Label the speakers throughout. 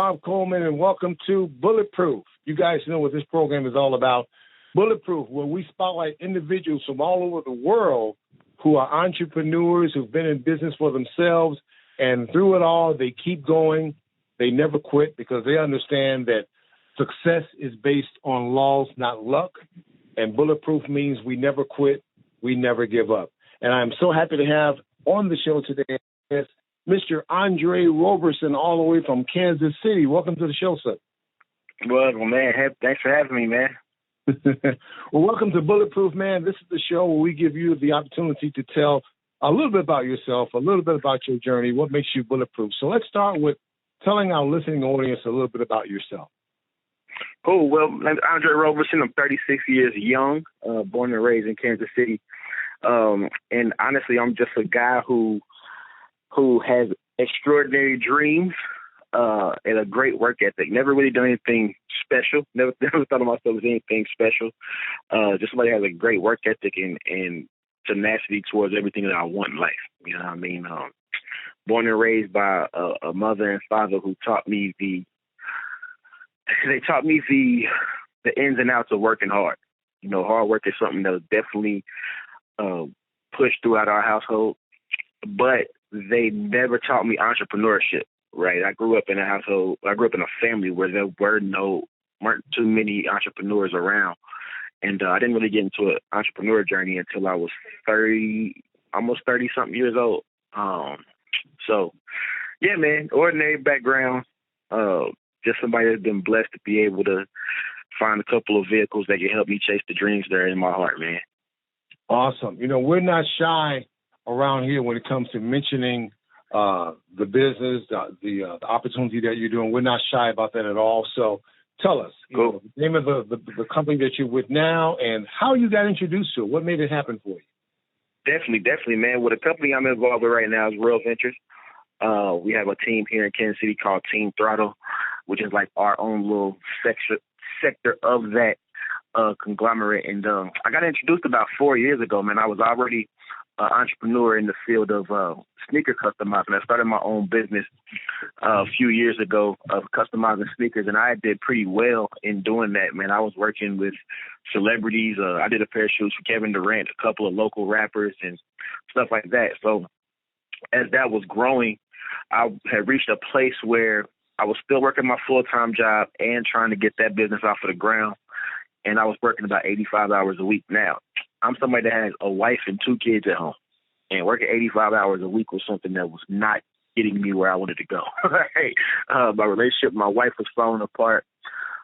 Speaker 1: Rob Coleman, and welcome to Bulletproof. You guys know what this program is all about. Bulletproof, where we spotlight individuals from all over the world who are entrepreneurs, who've been in business for themselves, and through it all, they keep going. They never quit because they understand that success is based on laws, not luck. And Bulletproof means we never quit, we never give up. And I'm so happy to have on the show today Mr. Andre Roberson, all the way from Kansas City. Welcome to the show, sir.
Speaker 2: Well, man, thanks for having me, man.
Speaker 1: Well, welcome to Bulletproof, man. This is the show where we give you the opportunity to tell a little bit about yourself, a little bit about your journey, what makes you bulletproof. So let's start with telling our listening audience a little bit about yourself.
Speaker 2: Cool. Well, I'm Andre Roberson. I'm 36 years young, born and raised in Kansas City. And honestly, I'm just a guy who has extraordinary dreams and a great work ethic. Never really done anything special. Never thought of myself as anything special. Just somebody who has a great work ethic and tenacity towards everything that I want in life. You know what I mean? Born and raised by a mother and father who taught me the ins and outs of working hard. You know, hard work is something that was definitely pushed throughout our household, but they never taught me entrepreneurship, right? I grew up in a family where there weren't too many entrepreneurs around. And I didn't really get into an entrepreneur journey until I was almost 30-something years old. So, yeah, man, ordinary background, just somebody that's been blessed to be able to find a couple of vehicles that can help me chase the dreams that are in my heart, man.
Speaker 1: Awesome. You know, we're not shy around here when it comes to mentioning the business, the opportunity that you're doing. We're not shy about that at all. So tell us,
Speaker 2: cool.
Speaker 1: The name of the company that you're with now and how you got introduced to it. What made it happen for you?
Speaker 2: Definitely, man. Well, the company I'm involved with right now is Real Ventures. We have a team here in Kansas City called Team Throttle, which is like our own little sector of that conglomerate. And I got introduced about 4 years ago, man. I was already an entrepreneur in the field of sneaker customizing. I started my own business a few years ago of customizing sneakers, and I did pretty well in doing that, man. I was working with celebrities. I did a pair of shoes for Kevin Durant, a couple of local rappers, and stuff like that. So as that was growing, I had reached a place where I was still working my full-time job and trying to get that business off of the ground, and I was working about 85 hours a week. Now, I'm somebody that has a wife and 2 kids at home, and working 85 hours a week was something that was not getting me where I wanted to go. Right? My relationship with my wife was falling apart.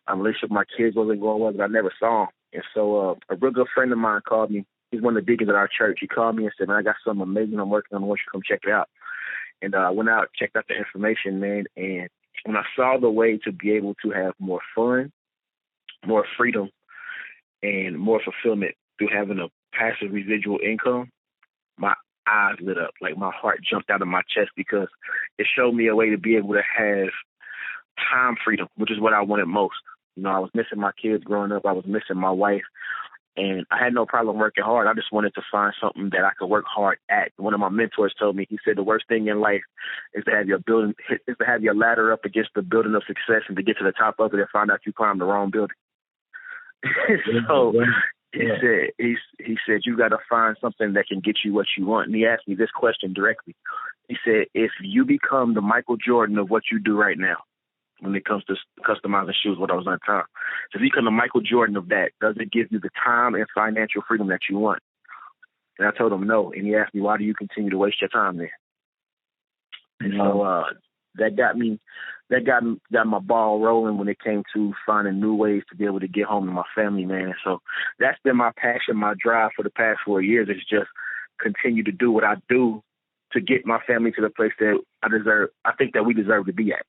Speaker 2: My relationship with my kids wasn't going well, but I never saw them. And so a real good friend of mine called me. He's one of the deacons at our church. He called me and said, man, I got something amazing I'm working on. I want you to come check it out. And I went out, checked out the information, man, and when I saw the way to be able to have more fun, more freedom, and more fulfillment through having a passive residual income, my eyes lit up. Like my heart jumped out of my chest because it showed me a way to be able to have time freedom, which is what I wanted most. You know, I was missing my kids growing up. I was missing my wife. And I had no problem working hard. I just wanted to find something that I could work hard at. One of my mentors told me, he said, the worst thing in life is to have your ladder up against the building of success and to get to the top of it and find out you climbed the wrong building. So he said, you got to find something that can get you what you want. And he asked me this question directly. He said, if you become the Michael Jordan of what you do right now, when it comes to customizing shoes, what I was on time. So if you become the Michael Jordan of that, does it give you the time and financial freedom that you want? And I told him no. And he asked me, why do you continue to waste your time there? And so that got my ball rolling when it came to finding new ways to be able to get home to my family, man. And so that's been my passion, my drive for the past 4 years is just continue to do what I do to get my family to the place that I think that we deserve to be at,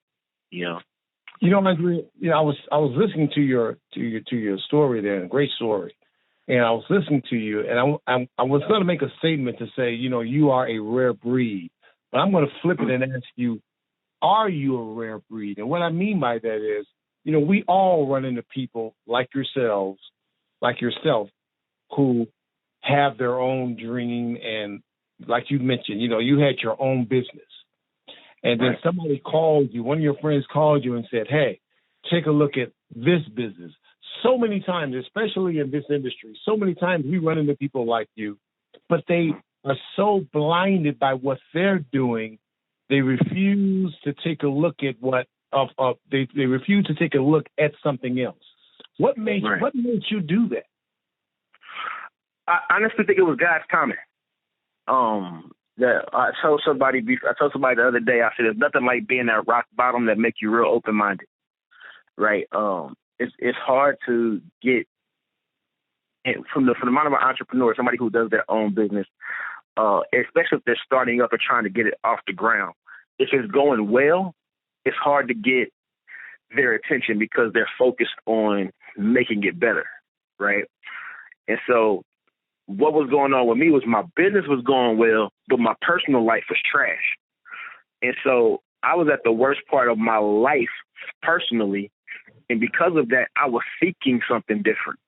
Speaker 2: you know.
Speaker 1: You know, Andre, I was listening to your story there, a great story, and I was listening to you, and I was going to make a statement to say, you know, you are a rare breed, but I'm going to flip it and ask you, are you a rare breed? And what I mean by that is, you know, we all run into people like yourself, who have their own dream, and like you mentioned, you know, you had your own business. And then somebody called you, one of your friends called you and said, hey, take a look at this business. So many times, especially in this industry, so many times we run into people like you, but they are so blinded by what they're doing, they refuse to take a look at they refuse to take a look at something else. What made you do that?
Speaker 2: I honestly think it was God's timing. That I told somebody the other day. I said, "There's nothing like being at rock bottom that make you real open minded." Right? It's hard to get from the amount of an entrepreneur, somebody who does their own business, especially if they're starting up and trying to get it off the ground. If it's going well, it's hard to get their attention because they're focused on making it better, right? And so what was going on with me was my business was going well, but my personal life was trash. And so I was at the worst part of my life personally. And because of that, I was seeking something different,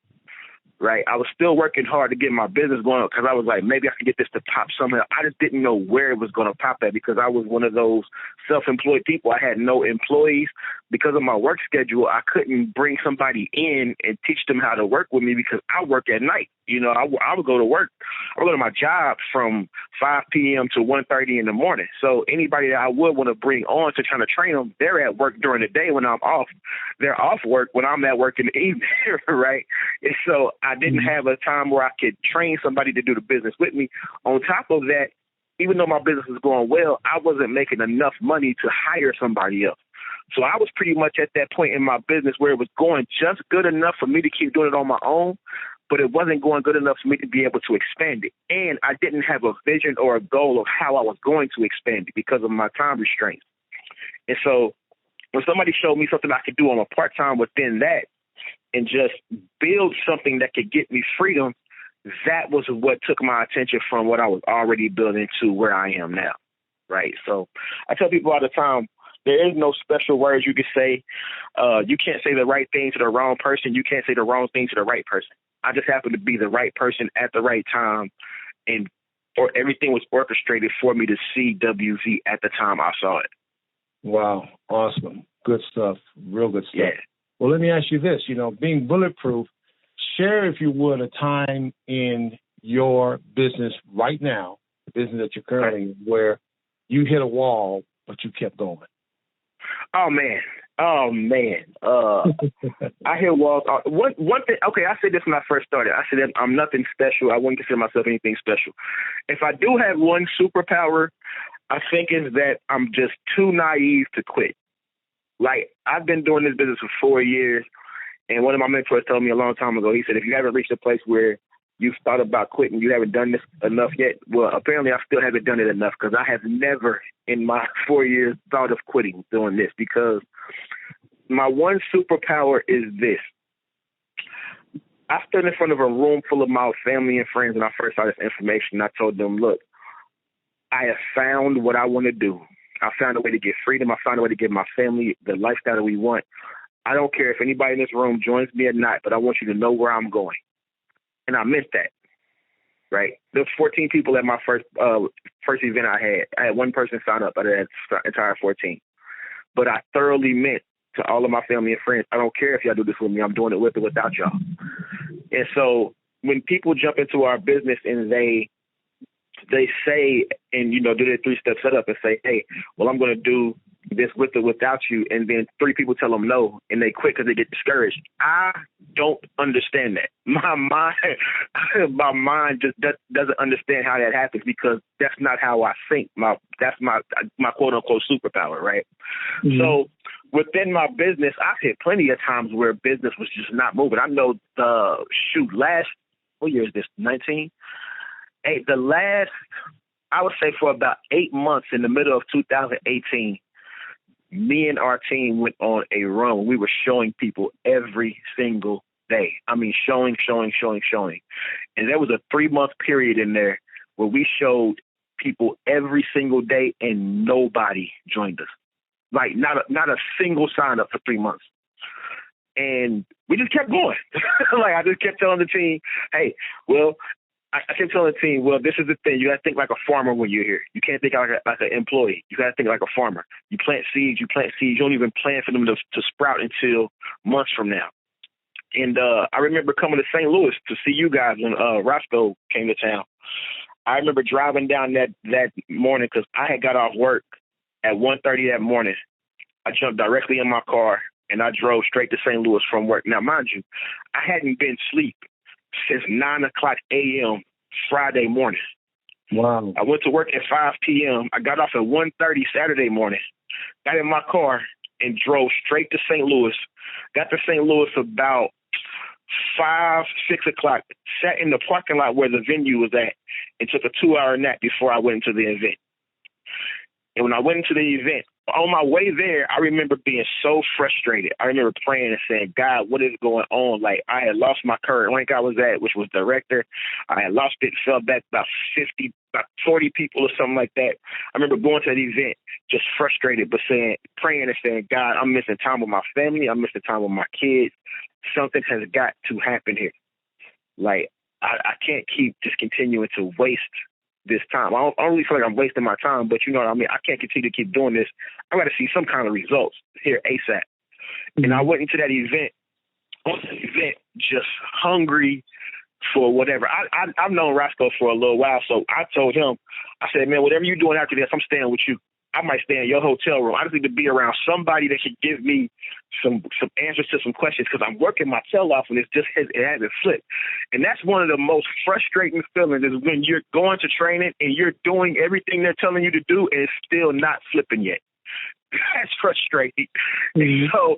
Speaker 2: right? I was still working hard to get my business going because I was like, maybe I can get this to pop somewhere. I just didn't know where it was going to pop at because I was one of those self-employed people. I had no employees. Because of my work schedule, I couldn't bring somebody in and teach them how to work with me because I work at night. You know, I would go to work. I would go to my job from 5 p.m. to 1:30 in the morning. So anybody that I would want to bring on to try to train them, they're at work during the day when I'm off. They're off work when I'm at work in the evening, right? And so I didn't have a time where I could train somebody to do the business with me. On top of that, even though my business was going well, I wasn't making enough money to hire somebody else. So I was pretty much at that point in my business where it was going just good enough for me to keep doing it on my own, but it wasn't going good enough for me to be able to expand it. And I didn't have a vision or a goal of how I was going to expand it because of my time restraints. And so when somebody showed me something I could do on a part-time within that and just build something that could get me freedom, that was what took my attention from what I was already building to where I am now, right? So I tell people all the time, there is no special words you can say. You can't say the right thing to the wrong person. You can't say the wrong thing to the right person. I just happen to be the right person at the right time, or everything was orchestrated for me to see WZ at the time I saw it.
Speaker 1: Wow. Awesome. Good stuff. Real good stuff.
Speaker 2: Yeah.
Speaker 1: Well, let me ask you this. You know, being bulletproof, share, if you would, a time in your business right now, the business that you're currently in, where you hit a wall, but you kept going.
Speaker 2: Oh man. I hear walls. One thing. Okay, I said this when I first started. I said that I'm nothing special. I wouldn't consider myself anything special. If I do have one superpower, I think is that I'm just too naive to quit. Like, I've been doing this business for 4 years, and one of my mentors told me a long time ago, he said, if you haven't reached a place where you've thought about quitting, you haven't done this enough yet. Well, apparently I still haven't done it enough because I have never in my 4 years thought of quitting doing this, because my one superpower is this. I stood in front of a room full of my family and friends when I first saw this information. I told them, look, I have found what I want to do. I found a way to get freedom. I found a way to give my family the lifestyle that we want. I don't care if anybody in this room joins me or not, but I want you to know where I'm going. And I meant that, right? There was 14 people at my first event I had one person sign up out of that entire 14. But I thoroughly meant to all of my family and friends, I don't care if y'all do this with me. I'm doing it with or without y'all. And so when people jump into our business and they say, and, you know, do their 3-step setup and say, hey, well, I'm going to do this with or without you, and then 3 people tell them no, and they quit because they get discouraged. I don't understand that. My mind just doesn't understand how that happens, because that's not how I think. That's my quote unquote superpower, right? Mm-hmm. So within my business, I've hit plenty of times where business was just not moving. I know what year is this? 19? Hey, I would say for about 8 months in the middle of 2018, me and our team went on a run. We were showing people every single day. I mean, showing. And there was a 3-month period in there where we showed people every single day and nobody joined us. Like not a single sign up for 3 months. And we just kept going. Like, I just kept telling the team, hey, well, I kept telling the team, well, this is the thing. You got to think like a farmer when you're here. You can't think like an employee. You got to think like a farmer. You plant seeds. You don't even plan for them to sprout until months from now. And I remember coming to St. Louis to see you guys when Roscoe came to town. I remember driving down that morning because I had got off work at 1:30 that morning. I jumped directly in my car, and I drove straight to St. Louis from work. Now, mind you, I hadn't been asleep since 9 o'clock a.m. Friday morning.
Speaker 1: Wow.
Speaker 2: I went to work at 5 p.m. I got off at 1:30 Saturday morning, got in my car, and drove straight to St. Louis. Got to St. Louis about 5, 6 o'clock, sat in the parking lot where the venue was at, and took a 2-hour nap before I went into the event. And when I went into the event, on my way there, I remember being so frustrated. I remember praying and saying, God, what is going on? Like, I had lost my current rank I was at, which was director. I had lost it, fell back about 40 people or something like that. I remember going to that event just frustrated, but praying and saying, God, I'm missing time with my family. I'm missing time with my kids. Something has got to happen here. Like, I can't keep just continuing to waste this time. I don't really feel like I'm wasting my time, but you know what I mean? I can't continue to keep doing this. I got to see some kind of results here ASAP. Mm-hmm. And I went into that event, just hungry for whatever. I've known Roscoe for a little while, so I told him, I said, man, whatever you're doing after this, I'm staying with you. I might stay in your hotel room. I just need to be around somebody that can give me some answers to some questions because I'm working my tail off and it hasn't flipped. And that's one of the most frustrating feelings is when you're going to training and you're doing everything they're telling you to do and it's still not flipping yet. That's frustrating. Mm-hmm. So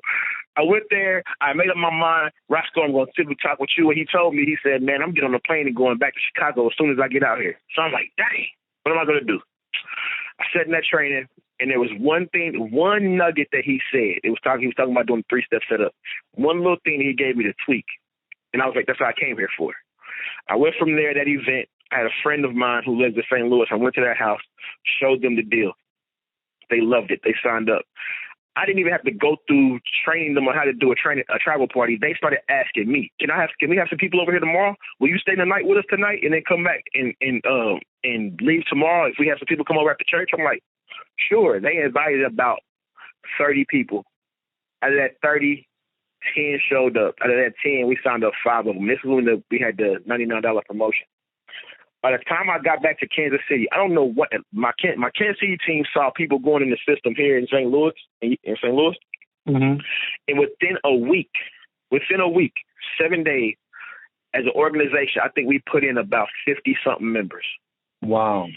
Speaker 2: I went there. I made up my mind. Roscoe, I'm going to sit and talk with you. And he told me, he said, man, I'm getting on a plane and going back to Chicago as soon as I get out here. So I'm like, dang, what am I going to do? I sat in that training, and there was one nugget that he said. He was talking about doing the 3-step setup. One little thing he gave me to tweak, and I was like, that's what I came here for. I went from there, that event. I had a friend of mine who lives in St. Louis. I went to their house, showed them the deal. They loved it. They signed up. I didn't even have to go through training them on how to do a travel party. They started asking me, can we have some people over here tomorrow? Will you stay the night with us tonight and then come back and leave tomorrow if we have some people come over after church? I'm like, sure. They invited about 30 people. Out of that 30, 10 showed up. Out of that 10, we signed up 5 of them. This is when we had the $99 promotion. By the time I got back to Kansas City, I don't know what my Kansas City team saw people going in the system here in St. Louis. Mm-hmm. And within a week, 7 days, as an organization, I think we put in about 50-something members.
Speaker 1: Wow!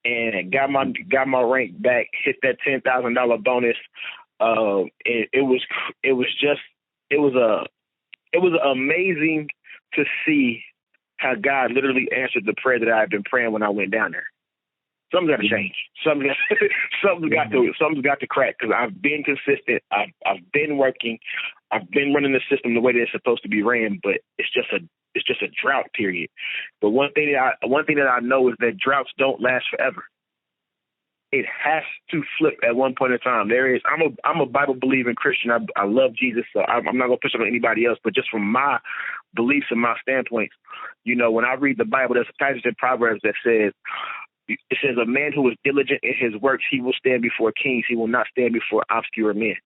Speaker 2: And got my rank back, hit that $10,000 bonus. It was amazing to see how God literally answered the prayer that I had been praying when I went down there. Something's got to change. Something's got to crack because I've been consistent. I've been working. I've been running the system the way that it's supposed to be ran, but it's just a drought period. But one thing that I know is that droughts don't last forever. It has to flip at one point in time. I'm a Bible believing Christian. I love Jesus, so I'm not gonna push it on anybody else. But just from my beliefs and my standpoints, you know, when I read the Bible, there's a passage in Proverbs that says, a man who is diligent in his works, he will stand before kings. He will not stand before obscure men.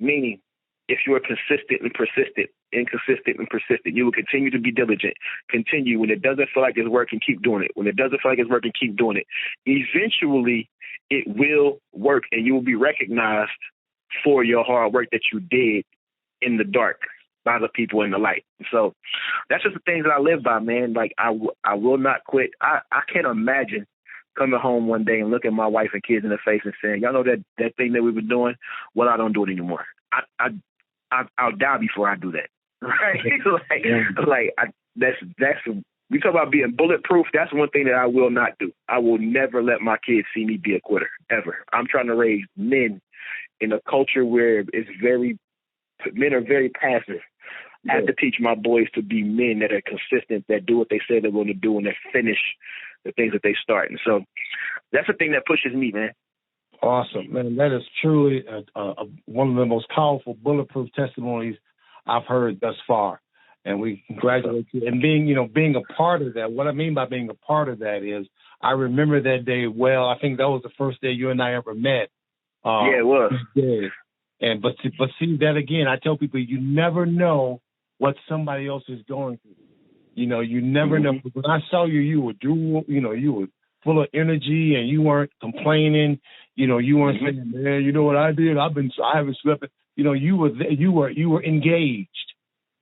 Speaker 2: Meaning, if you are consistent and persistent, inconsistent and persistent, you will continue to be diligent. Continue. When it doesn't feel like it's working, keep doing it. When it doesn't feel like it's working, keep doing it. Eventually, it will work, and you will be recognized for your hard work that you did in the dark by the people in the light. So that's just the things that I live by, man. Like, I will not quit. I can't imagine coming home one day and looking my wife and kids in the face and saying, y'all know that thing that we were doing? Well, I don't do it anymore. I'll die before I do that. Right? That's we talk about being bulletproof. That's one thing that I will not do. I will never let my kids see me be a quitter, ever. I'm trying to raise men in a culture where men are very passive. I have to teach my boys to be men that are consistent, that do what they say they're going to do, and that finish the things that they start. And so that's the thing that pushes me, man.
Speaker 1: Awesome, man. That is truly one of the most powerful bulletproof testimonies I've heard thus far. And we congratulate you. And being a part of that, what I mean by being a part of that is I remember that day well. I think that was the first day you and I ever met.
Speaker 2: Yeah, it was.
Speaker 1: But see that again, I tell people you never know what somebody else is going through. You never know. When I saw you, you were you were full of energy and you weren't complaining. You weren't saying, man, you know what I did? I haven't slept. You were engaged.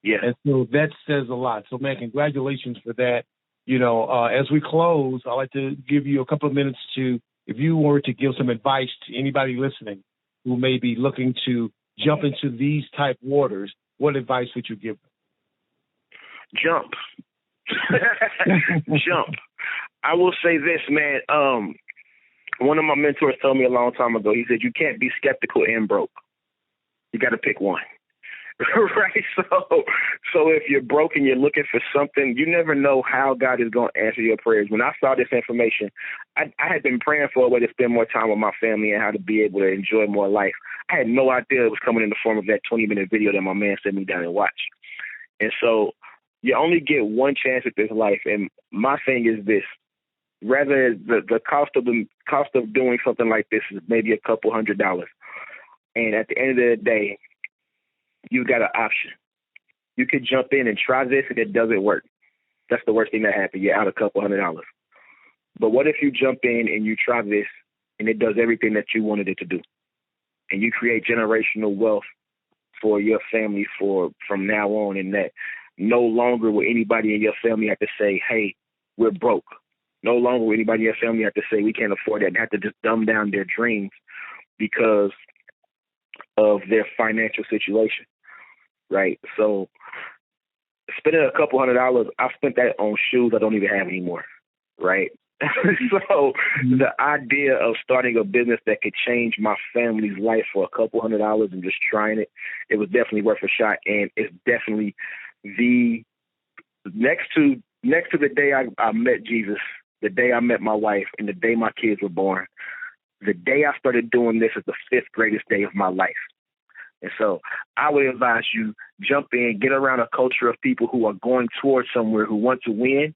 Speaker 2: Yeah.
Speaker 1: And so that says a lot. So man, congratulations for that. As we close, I'd like to give you a couple of minutes if you were to give some advice to anybody listening who may be looking to jump into these type waters, what advice would you give them?
Speaker 2: Jump. Jump. I will say this, man. One of my mentors told me a long time ago, he said, you can't be skeptical and broke. You got to pick one. Right? So if you're broke and you're looking for something, you never know how God is going to answer your prayers. When I saw this information, I had been praying for a way to spend more time with my family and how to be able to enjoy more life. I had no idea it was coming in the form of that 20-minute video that my man sent me down and watch. And so you only get one chance at this life. And my thing is this. Rather, the cost of doing something like this is maybe a couple $100. And at the end of the day, you got an option. You could jump in and try this and it doesn't work. That's the worst thing that happened. You're out a couple $100. But what if you jump in and you try this and it does everything that you wanted it to do? And you create generational wealth for your family from now on, and that no longer will anybody in your family have to say, hey, we're broke. No longer will anybody in your family have to say we can't afford that and have to just dumb down their dreams because of their financial situation, right? So spending a couple $100, I spent that on shoes I don't even have anymore, right? So the idea of starting a business that could change my family's life for a couple $100 and just trying it, it was definitely worth a shot. And it's definitely the next to the day I met Jesus, the day I met my wife, and the day my kids were born, the day I started doing this is the 5th greatest day of my life. And so I would advise you, jump in, get around a culture of people who are going towards somewhere, who want to win,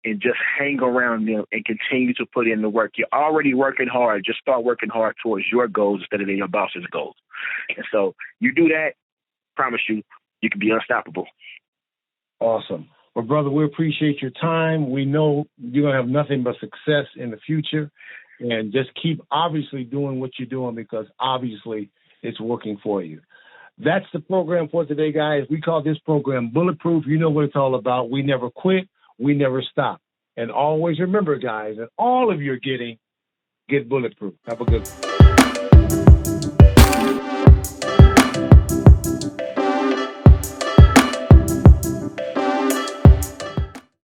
Speaker 2: and just hang around them and continue to put in the work. You're already working hard. Just start working hard towards your goals instead of your boss's goals. And so you do that, promise you can be unstoppable.
Speaker 1: Awesome. Well, brother, we appreciate your time. We know you're going to have nothing but success in the future. And just keep obviously doing what you're doing because obviously it's working for you. That's the program for today, guys. We call this program Bulletproof. You know what it's all about. We never quit. We never stop. And always remember, guys, that all of your get bulletproof. Have a good one.